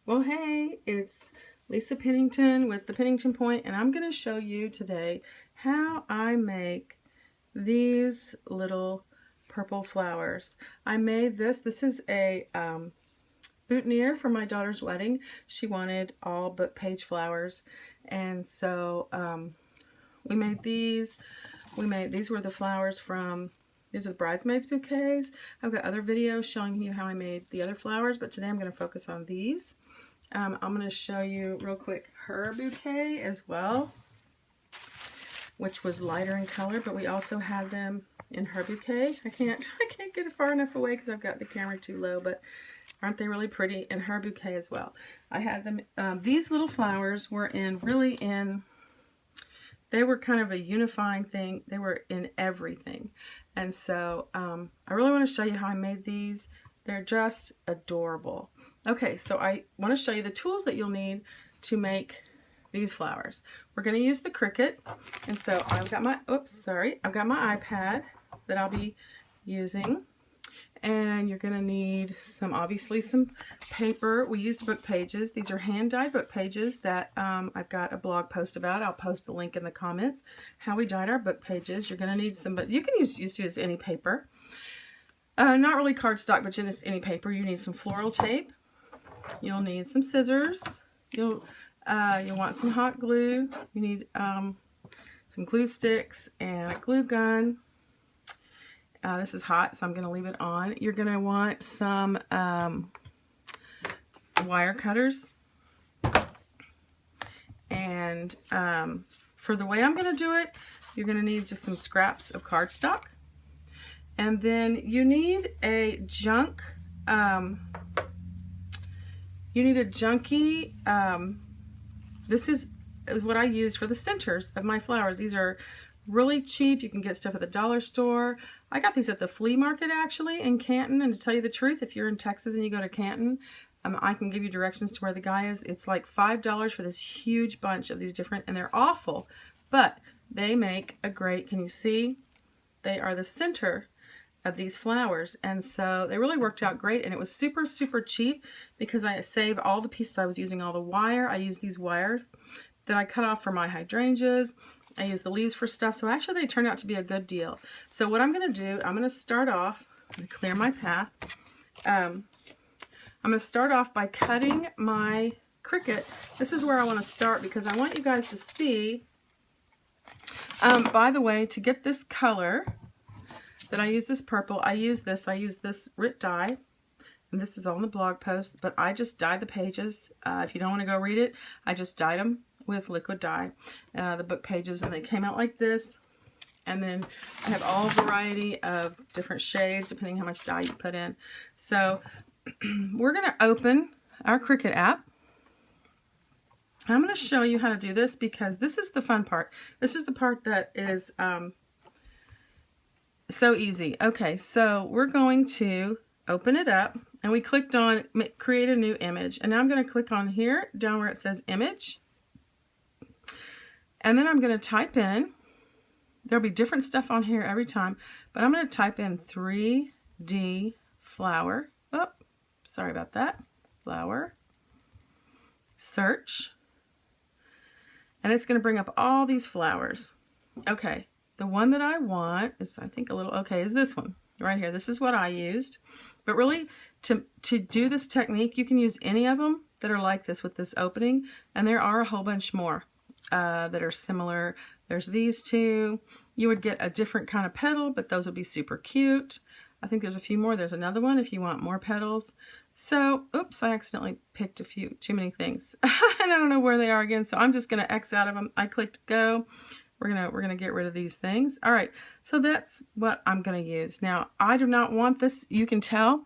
Well, hey, it's Lisa Pennington with the Pennington Point, and I'm going to show you today how I make these little purple flowers. I made this. This is a boutonniere for my daughter's wedding. She wanted all book page flowers, and so we made these. These were the flowers from. These are the bridesmaids bouquets. I've got other videos showing you how I made the other flowers, but today I'm going to focus on these. I'm going to show you real quick her bouquet as well, which was lighter in color, but we also had them in her bouquet. I can't get it far enough away because I've got the camera too low, but aren't they really pretty? In her bouquet as well. I had them, these little flowers were they were kind of a unifying thing. They were in everything. And so I really want to show you how I made these. They're just adorable. Okay, so I want to show you the tools that you'll need to make these flowers. We're going to use the Cricut, and so I've got my, I've got my iPad that I'll be using, and you're going to need obviously some paper. We used book pages. These are hand-dyed book pages that I've got a blog post about. I'll post a link in the comments how we dyed our book pages. You're going to need some, but you can use any paper. Not really cardstock, but just any paper. You need some floral tape. You'll need some scissors. You'll want some hot glue. You need some glue sticks and a glue gun. This is hot, so I'm going to leave it on. You're going to want some wire cutters. And for the way I'm going to do it, you're going to need just some scraps of cardstock. And then you need a junky, this is what I use for the centers of my flowers. These are really cheap. You can get stuff at the dollar store. I got these at the flea market actually in Canton, and to tell you the truth, if you're in Texas and you go to Canton, I can give you directions to where the guy is. It's like $5 for this huge bunch of these different, and they're awful, but they make a great, can you see? They are the center of these flowers, and so they really worked out great, and it was super cheap because I saved all the pieces. I was using all the wire. I used these wires that I cut off for my hydrangeas. I used the leaves for stuff, so actually they turned out to be a good deal. So what I'm going to do, I'm going to start off, I'm going to clear my path. I'm going to start off by cutting my Cricut. This is where I want to start because I want you guys to see, by the way, to get this color, that I use this purple, I use this RIT dye, and this is on the blog post, but I just dyed the pages. If you don't want to go read it, I just dyed them with liquid dye, the book pages, and they came out like this. And then I have all variety of different shades depending how much dye you put in. So we're going to open our Cricut app. I'm going to show you how to do this because this is the fun part. This is the part that is so easy. Okay, so we're going to open it up, and we clicked on create a new image, and now I'm going to click on here down where it says image, and then I'm going to type in, there'll be different stuff on here every time, but I'm going to type in 3D flower. Oh, sorry about that. Flower. Search. And it's going to bring up all these flowers. Okay. The one that I want is, I think, is this one right here. This is what I used. But really, to do this technique, you can use any of them that are like this with this opening. And there are a whole bunch more that are similar. There's these two. You would get a different kind of petal, but those would be super cute. I think there's a few more. There's another one if you want more petals. So, oops, I accidentally picked too many things. And I don't know where they are again, so I'm just going to X out of them. I clicked go. We're gonna get rid of these things. All right, so that's what I'm gonna use. Now, I do not want this. You can tell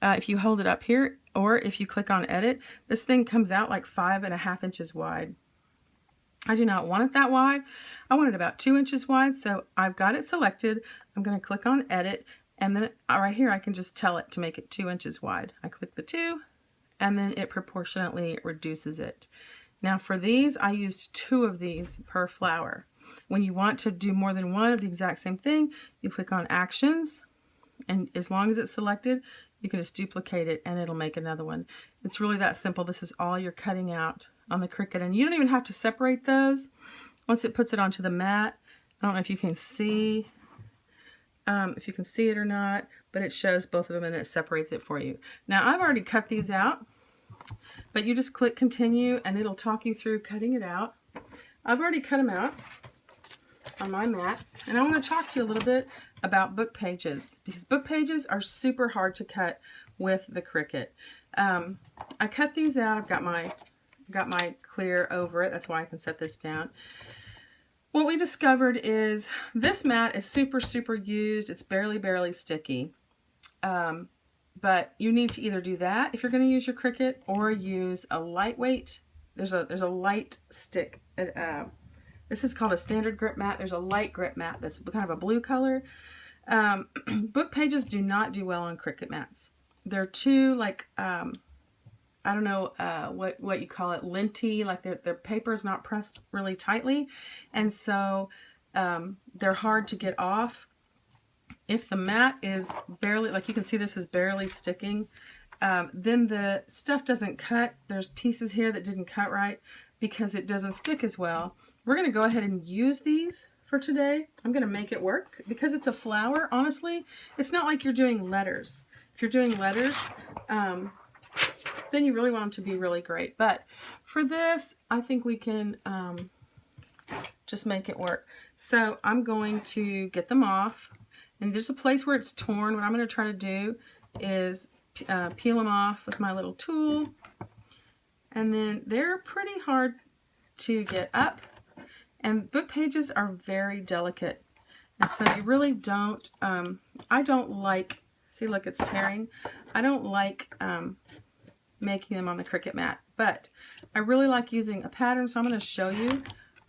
if you hold it up here, or if you click on edit, this thing comes out like 5.5 inches wide. I do not want it that wide. I want it about 2 inches wide. So I've got it selected. I'm gonna click on edit, and then right here I can just tell it to make it 2 inches wide. I click the 2, and then it proportionately reduces it. Now for these, I used 2 of these per flower. When you want to do more than one of the exact same thing, you click on actions, and as long as it's selected, you can just duplicate it and it'll make another one. It's really that simple. This is all you're cutting out on the Cricut, and you don't even have to separate those once it puts it onto the mat. I don't know if you can see it or not, but it shows both of them and it separates it for you. Now I've already cut these out, but you just click continue and it'll talk you through cutting it out. I've already cut them out on my mat, and I want to talk to you a little bit about book pages, because book pages are super hard to cut with the Cricut. I cut these out. I've got my clear over it. That's why I can set this down. What we discovered is this mat is super used. It's barely sticky. But you need to either do that if you're going to use your Cricut, or use a lightweight. There's a light stick. This is called a standard grip mat. There's a light grip mat that's kind of a blue color. Book pages do not do well on Cricut mats. They're too, like, I don't know what you call it, linty, like their paper is not pressed really tightly, and so they're hard to get off. If the mat is barely, like you can see this is barely sticking, then the stuff doesn't cut. There's pieces here that didn't cut right because it doesn't stick as well. We're going to go ahead and use these for today. I'm going to make it work because it's a flower. Honestly, it's not like you're doing letters. If you're doing letters, then you really want them to be really great. But for this, I think we can just make it work. So I'm going to get them off. And there's a place where it's torn. What I'm going to try to do is peel them off with my little tool. And then they're pretty hard to get up. And book pages are very delicate. And so you really don't, I don't like, see, look, it's tearing. I don't like making them on the Cricut mat, but I really like using a pattern. So I'm going to show you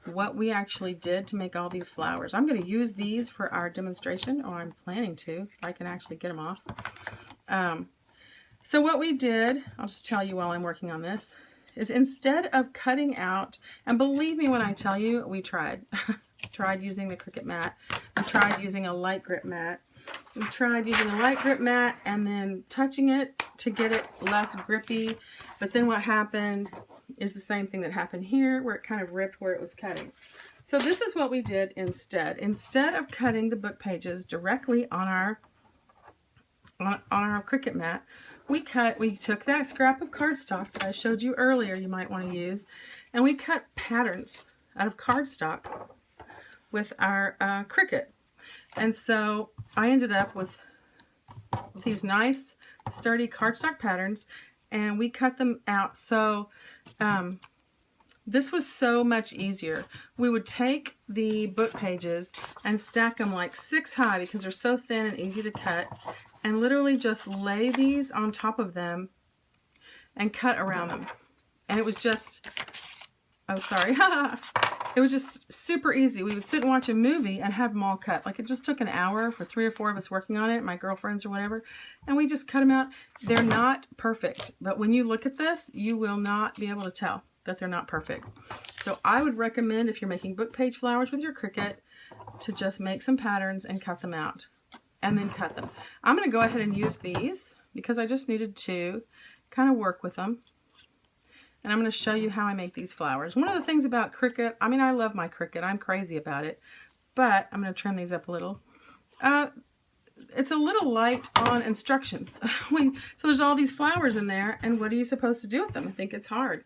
what we actually did to make all these flowers. I'm going to use these for our demonstration, or I'm planning to, if I can actually get them off. So what we did, I'll just tell you while I'm working on this, is instead of cutting out, and believe me when I tell you, we tried. Tried using the Cricut mat. We tried using a light grip mat. We tried using a light grip mat and then touching it to get it less grippy. But then what happened is the same thing that happened here, where it kind of ripped where it was cutting. So this is what we did instead. Instead of cutting the book pages directly on our Cricut mat, we took that scrap of cardstock that I showed you earlier you might want to use, and we cut patterns out of cardstock with our Cricut. And so I ended up with these nice sturdy cardstock patterns, and we cut them out. So this was so much easier. We would take the book pages and stack them like 6 high because they're so thin and easy to cut, and literally just lay these on top of them and cut around them. And it was just, oh sorry, it was just super easy. We would sit and watch a movie and have them all cut. Like, it just took an hour for 3 or 4 of us working on it, my girlfriends or whatever, and we just cut them out. They're not perfect, but when you look at this, you will not be able to tell that they're not perfect. So I would recommend, if you're making book page flowers with your Cricut, to just make some patterns and cut them out, and then cut them. I'm going to go ahead and use these because I just needed to kind of work with them. And I'm going to show you how I make these flowers. One of the things about Cricut, I mean, I love my Cricut. I'm crazy about it. But I'm going to trim these up a little. It's a little light on instructions. So there's all these flowers in there, and what are you supposed to do with them? I think it's hard.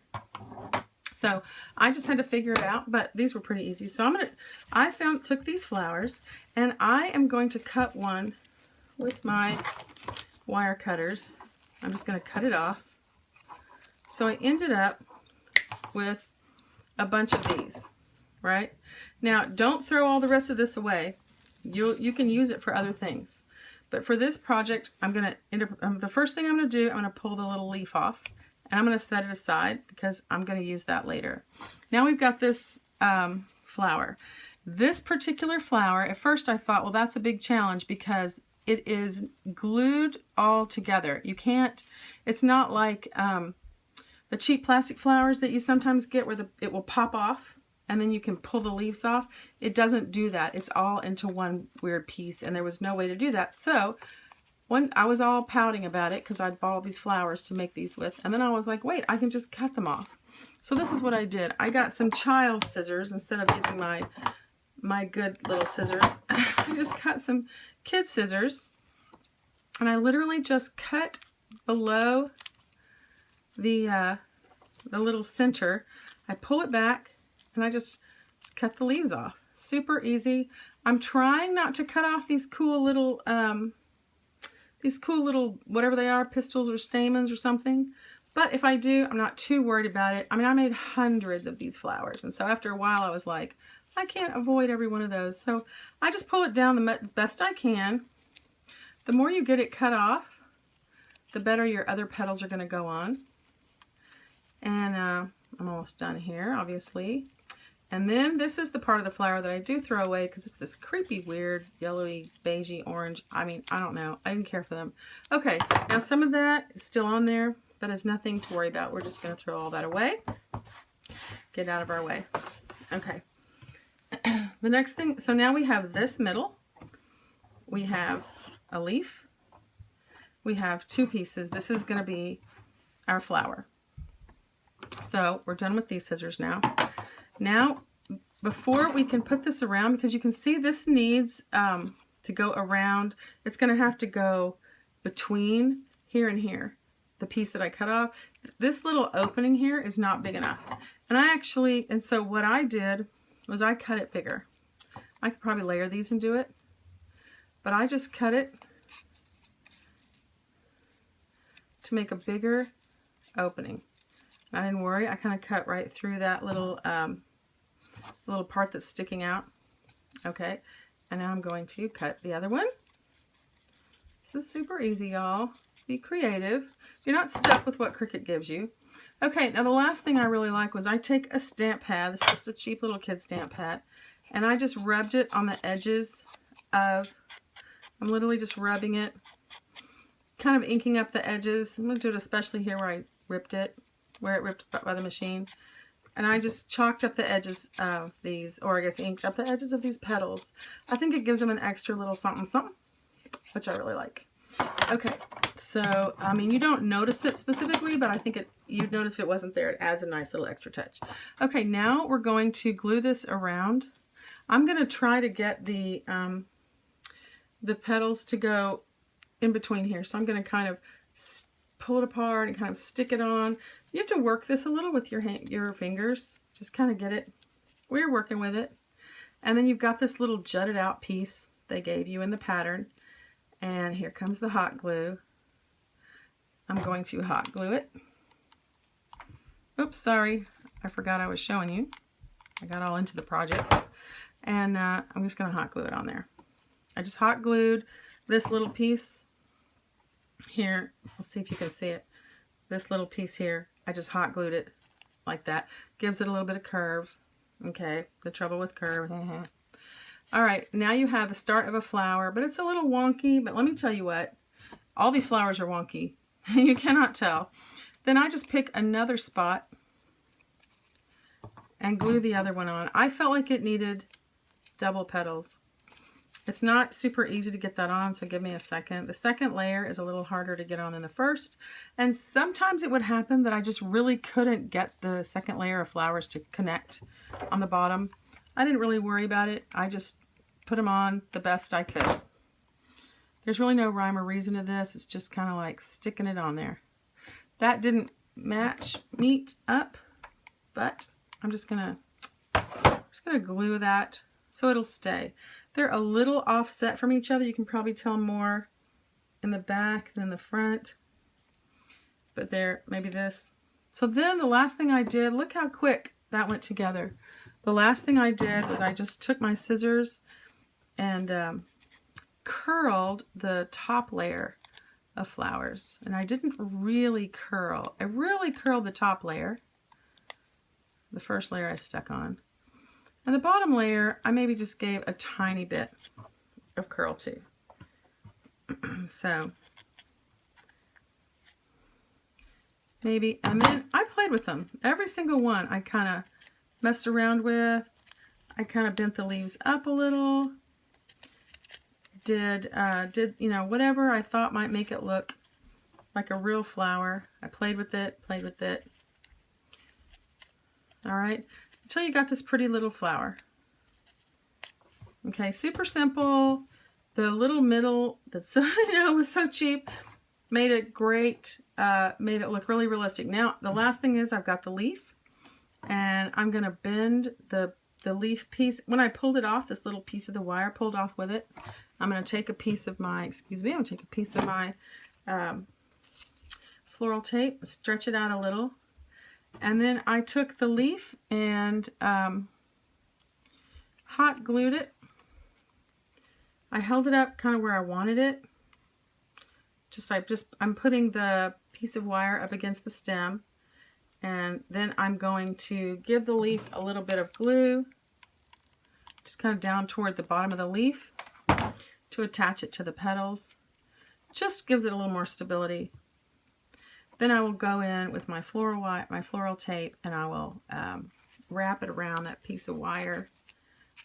So I just had to figure it out, but these were pretty easy. So took these flowers, and I am going to cut one with my wire cutters. I'm just going to cut it off. So I ended up with a bunch of these, right? Now, don't throw all the rest of this away. You can use it for other things. But for this project, the first thing I'm going to do, I'm going to pull the little leaf off, and I'm going to set it aside because I'm going to use that later. Now we've got this flower. This particular flower, at first I thought, well, that's a big challenge because it is glued all together. You can't, it's not like the cheap plastic flowers that you sometimes get where it will pop off and then you can pull the leaves off. It doesn't do that. It's all into one weird piece, and there was no way to do that. So I was all pouting about it because I'd bought all these flowers to make these with, and then I was like, wait, I can just cut them off. So this is what I did. I got some child scissors instead of using my good little scissors. I just cut some kid scissors, and I literally just cut below the little center. I pull it back, and I just cut the leaves off. Super easy. I'm trying not to cut off these cool little whatever they are, pistils or stamens or something. But if I do, I'm not too worried about it. I mean, I made hundreds of these flowers, and so after a while I was like, I can't avoid every one of those. So I just pull it down the best I can. The more you get it cut off, the better your other petals are going to go on. And I'm almost done here, obviously. And then this is the part of the flower that I do throw away because it's this creepy, weird, yellowy, beigey, orange. I mean, I don't know. I didn't care for them. Okay, now some of that is still on there, but it's nothing to worry about. We're just going to throw all that away. Get out of our way. Okay. The next thing, so now we have this middle. We have a leaf. We have two pieces. This is going to be our flower. So we're done with these scissors now. Now, before we can put this around, because you can see this needs to go around, it's going to have to go between here and here, the piece that I cut off. This little opening here is not big enough. And so what I did was I cut it bigger. I could probably layer these and do it, but I just cut it to make a bigger opening. I didn't worry. I kind of cut right through that little part that's sticking out. Okay, and now I'm going to cut the other one. This is super easy, y'all. Be creative. You're not stuck with what Cricut gives you. Okay, now the last thing I really like was I take a stamp pad. This is just a cheap little kid stamp pad. And I just rubbed it on the edges of, I'm literally just rubbing it, kind of inking up the edges. I'm going to do it especially here where I ripped it, where it ripped by the machine. And I just chalked up the edges of these, or I guess inked up the edges of these petals. I think it gives them an extra little something something, which I really like. Okay, so, I mean, you don't notice it specifically, but I think you'd notice if it wasn't there. It adds a nice little extra touch. Okay, now we're going to glue this around. I'm going to try to get the petals to go in between here. So I'm going to kind of pull it apart and kind of stick it on. You have to work this a little with your fingers. Just kind of get it where you're working with it. And then you've got this little jutted out piece they gave you in the pattern. And here comes the hot glue. I'm going to hot glue it. Oops, sorry. I forgot I was showing you. I got all into the project. And I'm just going to hot glue it on there. I just hot glued this little piece here. Let's see if you can see it. This little piece here, I just hot glued it like that. Gives it a little bit of curve. Okay, the trouble with curve. All right, now you have the start of a flower, but it's a little wonky. But let me tell you what, all these flowers are wonky. You cannot tell. Then I just pick another spot and glue the other one on. I felt like it needed double petals. It's not super easy to get that on, so give me a second. The second layer is a little harder to get on than the first, and sometimes it would happen that I just really couldn't get the second layer of flowers to connect on the bottom. I didn't really worry about it. I just put them on the best I could. There's really no rhyme or reason to this. It's just kind of like sticking it on there. That didn't meet up, but I'm just gonna glue that so it'll stay. They're a little offset from each other. You can probably tell more in the back than the front, but there, maybe this. So then the last thing I did, look how quick that went together. The last thing I did was I just took my scissors and curled the top layer of flowers. And I didn't really curl. I really curled the top layer. The first layer I stuck on. And the bottom layer, I maybe just gave a tiny bit of curl to. So, maybe, and then I played with them. Every single one I kind of messed around with. I kind of bent the leaves up a little. did you know, whatever I thought might make it look like a real flower. I played with it. All right, until you got this pretty little flower. Okay, super simple. The little middle, that's so, you know, it was so cheap, made it great, made it look really realistic. Now, the last thing is I've got the leaf, and I'm going to bend the leaf piece. When I pulled it off, this little piece of the wire pulled off with it. I'm going to take a piece of my, I'm going to take a piece of my floral tape, stretch it out a little, and then I took the leaf and hot glued it. I held it up kind of where I wanted it. I'm putting the piece of wire up against the stem, and then I'm going to give the leaf a little bit of glue, just kind of down toward the bottom of the leaf to attach it to the petals. Just gives it a little more stability. Then I will go in with my floral tape, and I will wrap it around that piece of wire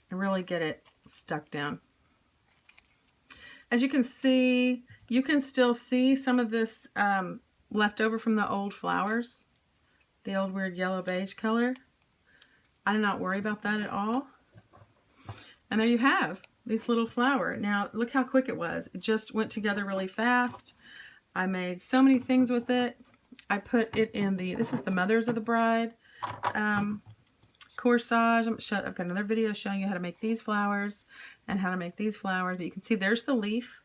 and really get it stuck down. As you can see, you can still see some of this left over from the old flowers, the old weird yellow beige color. I did not worry about that at all. And there you have this little flower. Now, look how quick it was. It just went together really fast. I made so many things with it. I put it in this is the Mothers of the Bride corsage. I've got another video showing you how to make these flowers and how to make these flowers. But you can see there's the leaf,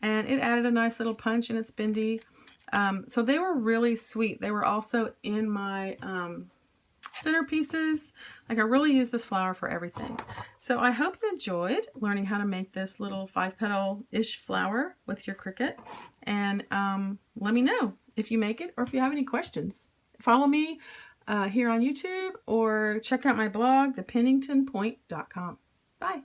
and it added a nice little punch, and it's bendy. So they were really sweet. They were also in my centerpieces. Like, I really use this flower for everything. So I hope you enjoyed learning how to make this little 5-petal-ish flower with your Cricut. And let me know if you make it or if you have any questions. Follow me here on YouTube, or check out my blog, thepenningtonpoint.com. Bye.